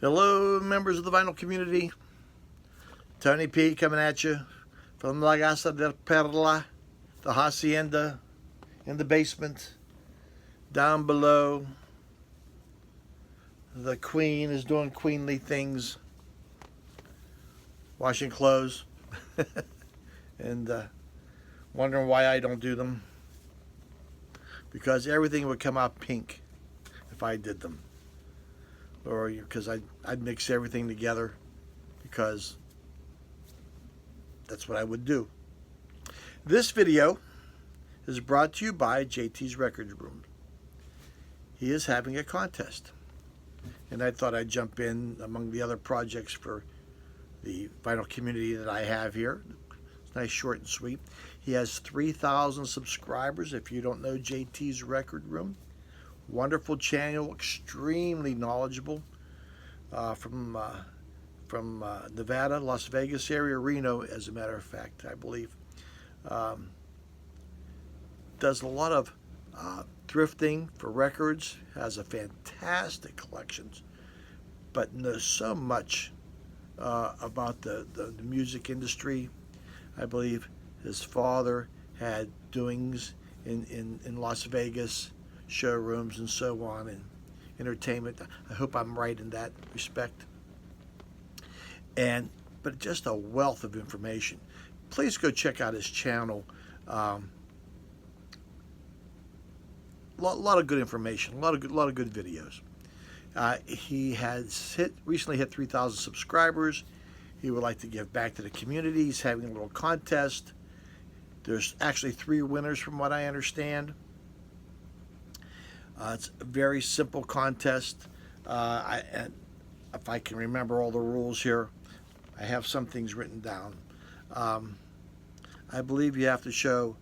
Hello, members of the vinyl community. Tony P coming at you from La Casa de Perla, the hacienda in the basement. Down below, the queen is doing queenly things, washing clothes, and wondering why I don't do them. Because everything would come out pink if I did them. Or because I'd mix everything together, because that's what I would do. This video is brought to you by JT's Records Room. He is having a contest, and I thought I'd jump in among the other projects for the vinyl community that I have here. It's nice, short, and sweet. He has 3,000 subscribers. If you don't know JT's Record Room, wonderful channel, extremely knowledgeable, from Nevada, Las Vegas area, Reno, as a matter of fact, I believe. Does a lot of thrifting for records, has a fantastic collections, but knows so much about the music industry. I believe his father had doings in Las Vegas, showrooms and so on, and entertainment. I hope I'm right in that respect. But just a wealth of information. Please go check out his channel. Lot of good information, a lot of good videos. He has recently hit 3,000 subscribers. He would like to give back to the community. He's having a little contest. There's actually 3 winners from what I understand. It's a very simple contest. And if I can remember all the rules here, I have some things written down. I believe you have to show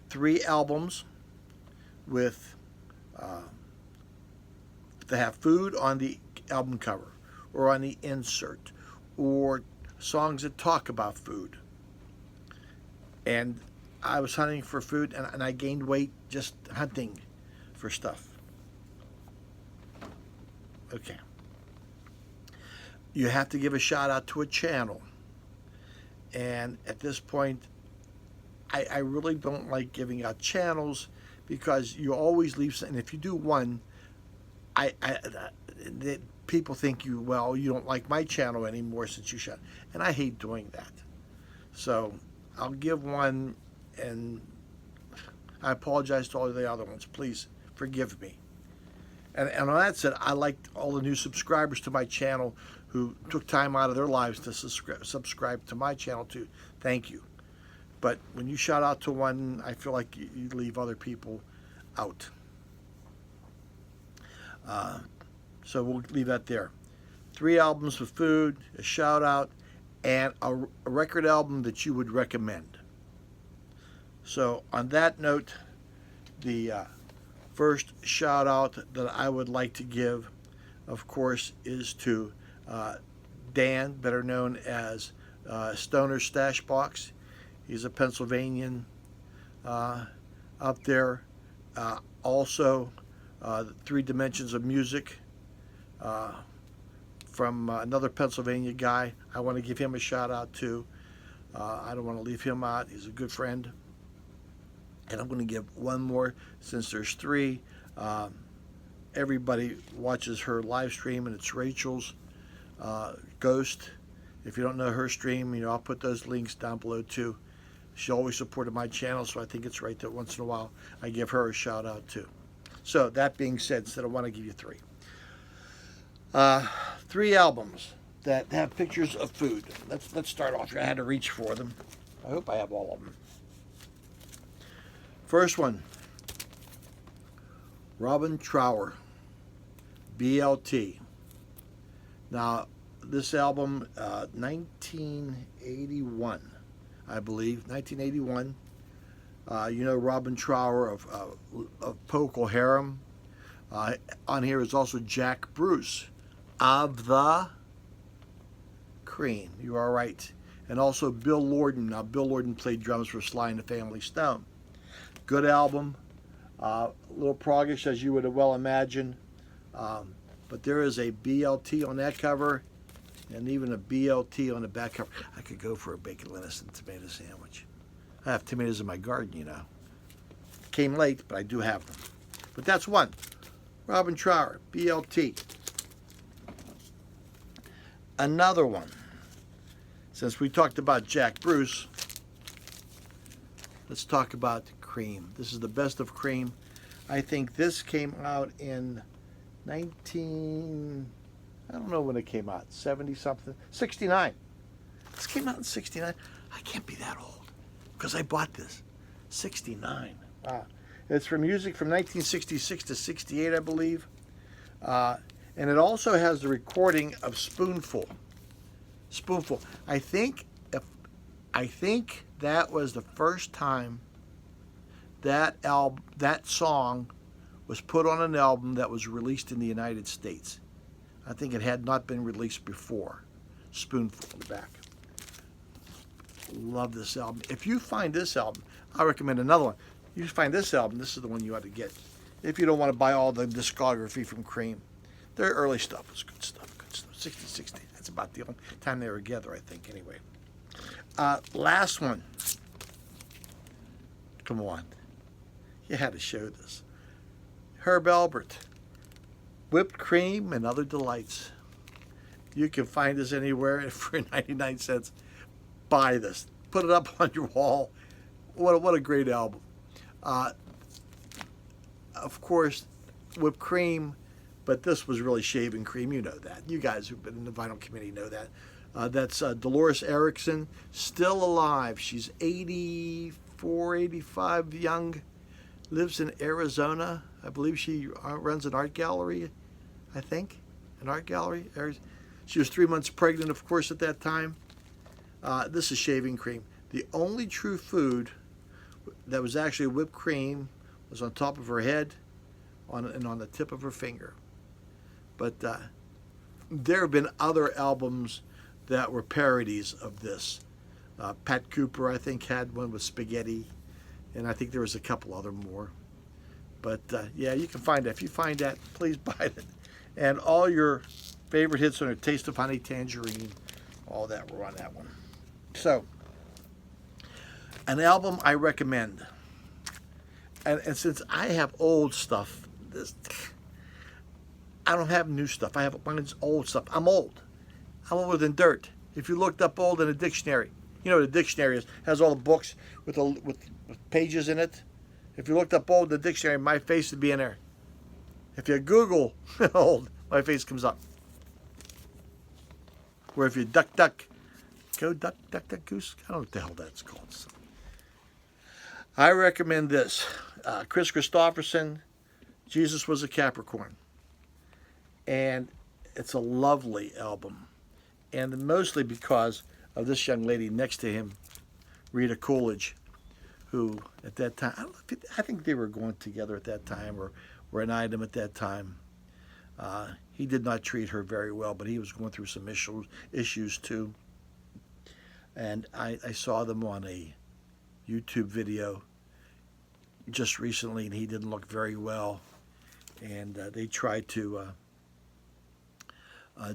3 albums with that have food on the album cover or on the insert, or songs that talk about food. And I was hunting for food, and I gained weight just hunting for stuff. Okay. You have to give a shout out to a channel. And at this point, I really don't like giving out channels, because you always leave, and if you do one, people think you don't like my channel anymore since you shut. And I hate doing that. So I'll give one, and I apologize to all the other ones. Please forgive me. And on that said, I like all the new subscribers to my channel who took time out of their lives to subscribe to my channel too. Thank you. But when you shout out to one, I feel like you leave other people out. So we'll leave that there. 3 albums with food, a shout out, and a record album that you would recommend. So on that note, the first shout out that I would like to give, of course, is to Dan, better known as Stoner Stash Box. He's a Pennsylvanian up there. Also, 3 Dimensions of Music from another Pennsylvania guy. I want to give him a shout out too. I don't want to leave him out. He's a good friend. And I'm going to give one more, since there's 3. Everybody watches her live stream, and it's Rachel's Ghost. If you don't know her stream, I'll put those links down below too. She always supported my channel, so I think it's right that once in a while I give her a shout out too. So that being said, instead I want to give you 3. 3 albums that have pictures of food. Let's start off here. I had to reach for them. I hope I have all of them. First one, Robin Trower, BLT. Now, this album, 1981, I believe, 1981. Robin Trower of Procol Harum. On here is also Jack Bruce of the Cream. You are right. And also Bill Lorden. Now, Bill Lorden played drums for Sly and the Family Stone. Good album. A little proggish, as you would well imagine. but there is a BLT on that cover and even a BLT on the back cover. I could go for a bacon, lettuce, and tomato sandwich. I have tomatoes in my garden, you know. Came late, but I do have them. But that's one. Robin Trower, BLT. Another one. Since we talked about Jack Bruce, let's talk about Cream. This is the best of Cream. I think this came out in I don't know when it came out, 70-something, 69. This came out in 69. I can't be that old because I bought this. 69. Wow. It's from music from 1966 to 68, I believe. And it also has the recording of Spoonful. Spoonful. I think that was the first time that song was put on an album that was released in the United States. I think it had not been released before. Spoonful in the back. Love this album. If you find this album, I recommend another one. You find this album, this is the one you ought to get. If you don't want to buy all the discography from Cream. Their early stuff was good stuff, good stuff. 60. That's about the only time they were together, I think, anyway. Last one. Come on. You had to show this. Herb Alpert. Whipped Cream and Other Delights. You can find this anywhere for 99 cents. Buy this. Put it up on your wall. What a great album. Of course, Whipped Cream, but this was really shaving cream. You know that. You guys who've been in the vinyl committee know that. That's Dolores Erickson, still alive. She's 84, 85, young. Lives in Arizona. I believe she runs an art gallery, I think. An art gallery. She was 3 months pregnant, of course, at that time. This is shaving cream. The only true food that was actually whipped cream was on top of her head and on the tip of her finger. But there have been other albums that were parodies of this. Pat Cooper, I think, had one with spaghetti, and I think there was a couple other more. But yeah, you can find that. If you find that, please buy it. And all your favorite hits on A Taste of Honey, Tangerine, all that were on that one. So, an album I recommend. And since I have old stuff, I don't have new stuff. I have mine's old stuff. I'm old. I'm older than dirt. If you looked up old in a dictionary, you know what a dictionary is. It has all the books with pages in it. If you looked up old in the dictionary, my face would be in there. If you Google old, my face comes up. Where if you duck, go duck, goose. I don't know what the hell that's called. So, I recommend this. Chris Christopherson, Jesus Was a Capricorn. And it's a lovely album. And mostly because of this young lady next to him, Rita Coolidge, who at that time, I think they were going together at that time or were an item at that time. He did not treat her very well, but he was going through some issues too. And I saw them on a YouTube video just recently, and he didn't look very well. And they tried to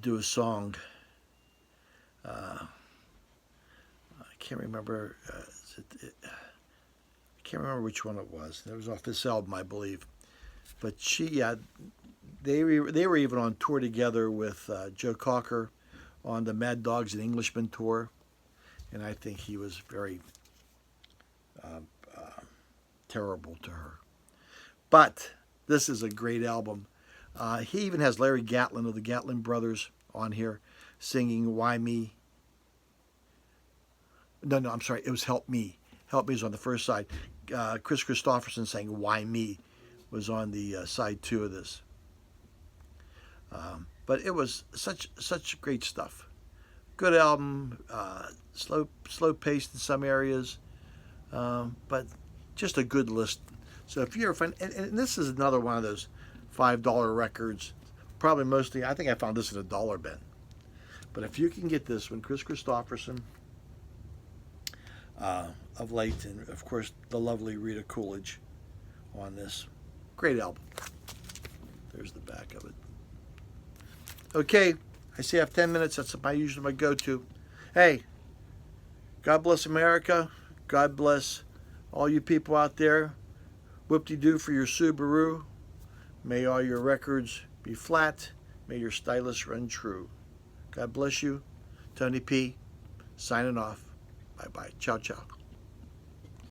do a song. I can't remember. I can't remember which one it was. It was off this album, I believe. But they were even on tour together with Joe Cocker on the Mad Dogs and Englishmen tour, and I think he was very terrible to her. But this is a great album. He even has Larry Gatlin of the Gatlin Brothers on here singing Why Me. No, I'm sorry. It was Help Me. Help Me is on the first side. Chris Christopherson saying Why Me was on the side 2 of this. But it was such great stuff. Good album. Slow paced in some areas. But just a good list. So if you're a fan, and this is another one of those $5 records. Probably mostly, I think I found this in a dollar bin. But if you can get this one, Chris Christopherson of late, and of course the lovely Rita Coolidge on this. Great album. There's the back of it. Okay, I say I have 10 minutes. That's usually my go-to. Hey, God bless America. God bless all you people out there. Whoop-de-doo for your Subaru. May all your records be flat. May your stylus run true. God bless you. Tony P. Signing off. Bye-bye. Ciao, ciao.